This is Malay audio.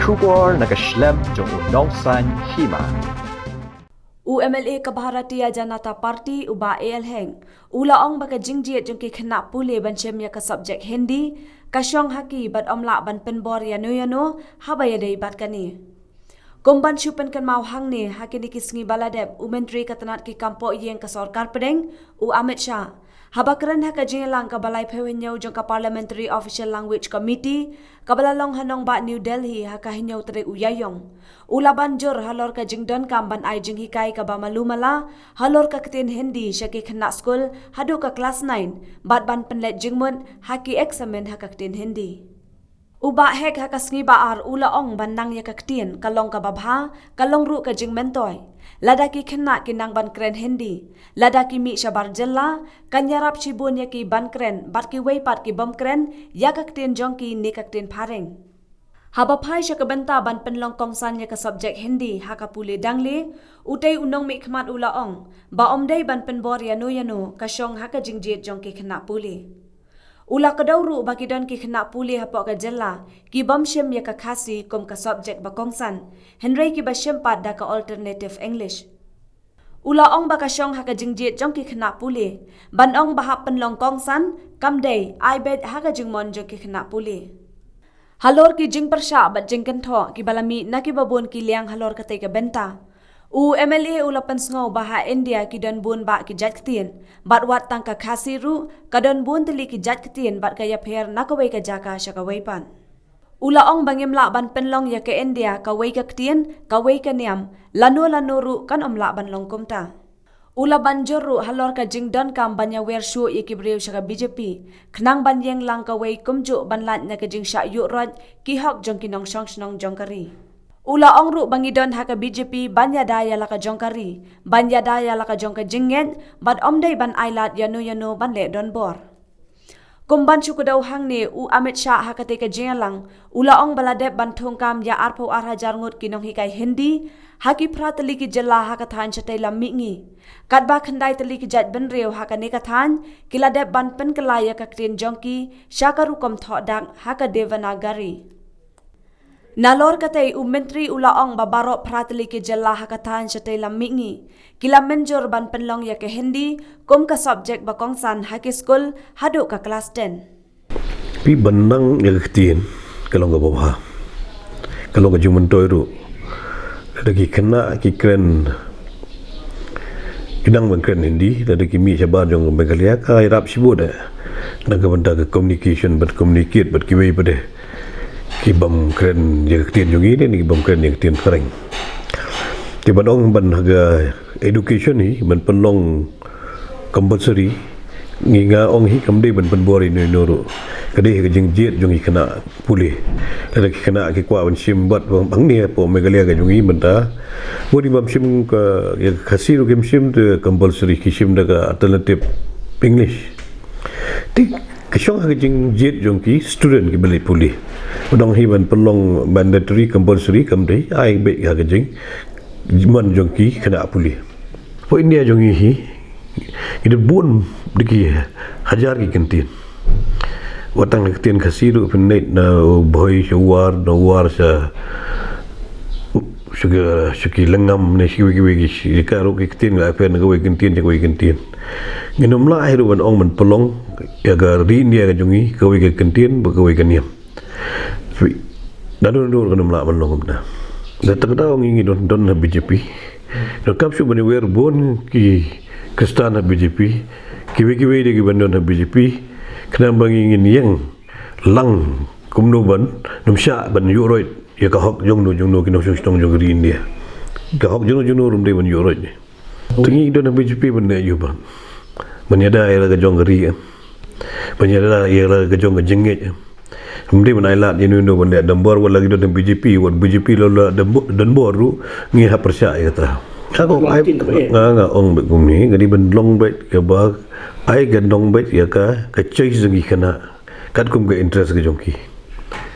Shubor nakaslem jong unongsan hima. UMLA ka Bharatiya Janata Party uba ALHeng ulaong baka jingjiet jong ki khana pule banchem ya ka subject Hindi kasyong haki bat omla ban penbor yano habaya dei bat kani Kumban syupen kan mau hang ni hakini kisngi baladeb umentri katanat ki kampo yeng ka sarkar pedeng u Amit Shah habakran haka jingelang ka balai phewenyo jong ka Parliamentary Official Language Committee kabalalong hanong ba New Delhi haka hinyo tre uyayong ulaban jor halor ka jingdon kamban ai jing hikai ka ba malumala halor ka ketin Hindi syaki khana school hadu ka class 9 bat ban penlet jingmun haki examen haka ketin Hindi Uba hek haka sngi baar ulaong bandang ya kaktin kalong ka babha kalong ru ka jing mentoy ladaki khna kinang ban kren Hindi ladaki mi shabar jella kanyarap chibun ya ki ban kren bat ki wei pat ki bom kren ya kaktin jongki ni kaktin phareng haba phai sha ka banta ban penlong kongsan ya ka subject Hindi haka pule dangle utei unong mi khmat ulaong ba omdei ban penbor yano kasyong haka jingjet jongki khna pule Ula kadawru bagi don ki khana puli hapok ka jella ki bamshem ya ka khasi kom ka subject ba kongsan henry ki bashem pad da ka alternative English Ula ong ba ka syong haka jingjet jong ki khana puli ban ong ba hap penlong kongsan kamdei I bet haka jingmon jong ki khana puli Halor ki jing persha bat jing kentho ki balami na ki babon ki liang halor ka te ka benta UMLA ulapan sngaw baha India ki don bun ba ki jat ktien bat wat tang ka khasi ru ka don bun teli ki jat ktien bat kaya pher nakawai ka jaka sya ka weipan Ula ong bangimla ban penlong ya ke India ka wei ka ktien ka wei ka niam lanu ru kan omla ban long kumta Ula banjor ru halor ka jingdon kam banya wer shu ye ki brew sya ka BJP khnang ban yeng lang ka wei kumju ban lat na ka jing sha yu roj ki hok jong ki nong shong snong jong kari Ula ongru bangidon haka BJP banya daya laka jongkari, banya daya laka jongka jinggen, bat omdai ban ailat yano ban le don bor. Kumban syukudaw hang ni u Amit Shah haka teka jingelang, ula ong baladeb ban thongkam ya arpo arhajar ngut kinong hikai Hindi, haki pra tali ki jela haka than chatay lamingi. Katba khandai tali ki jat ben reo haka neka than, kiladeb ban pen kelaya kaktin jongki, syakaru kom thodang haka Devanagari. Nalor katay menteri ulaong babaro prateli ke jella hakatan syatay lamingi. Kila menjor ban penlong ya ke Hindi, kum ka subject bakongsan haki school hadu ka kelas 10. Pi benang ya ketin kalau nggak bawa, kalau nggak cuma toiru, ada kena kikren, kinang bangkren Hindi, ada kimi sabar jong bangkalia ka irap sibuk dah, nak benda ke communication, berkomunikasi, berkiwai pada. Kibam keren yang ketien jungi ni kibam keren yang ketien kering. Tiba dong ban harga education ni ban penlong compulsory nginga ong hi kamde ban penbori ni nuru. Kade ke jingjet jungi kena pulih. Ada kena ke kwa ban sim bat bang ni po megalia ke jungi benda. Bodi bam sim ke yang khasi ru kem sim tu compulsory kisim daga alternative English. Ti kesyong ke jingjet jungi student ke beli pulih. Udang hiban pelong mandatory compulsory kamdei ai be ha gajing man jongki kena puli po India jongi hi ide bun diki hajar ki kentin watang kentin khasiru pennet na boy shawar no war sa syuki lengam ne shiwi ka ro ki kentin ga pen ga we kentin ga we kentin nginom la hiru ban ong man pelong ya ga ri India ga jongi ga we kentin ba ga we kaniam Dalam dulu kena melak menong kita. Dah terkadang ingin don BJP. Nakap su bani wer bon ki kestan BJP. Kiwe dia bandon BJP. Kena ingin yang lang kumno ban numsya ban yuroid ya kahok jongno kena stong jong ri India. Kahok jongno rum de ban yuroid. Tengi don BJP benda yu ban. Menyada era ke jong ri. Menyada era ke jong jenget. Kemudian menailat ini untuk benda dambor lagi dalam BJP, buat BJP lalu dambor ru ngi ha percaya kata. Aku nggak ong begini, jadi bendong bet ke bag, ai gendong bet ya ka, kecai sengi kena, kat kum ke interest ke jongki.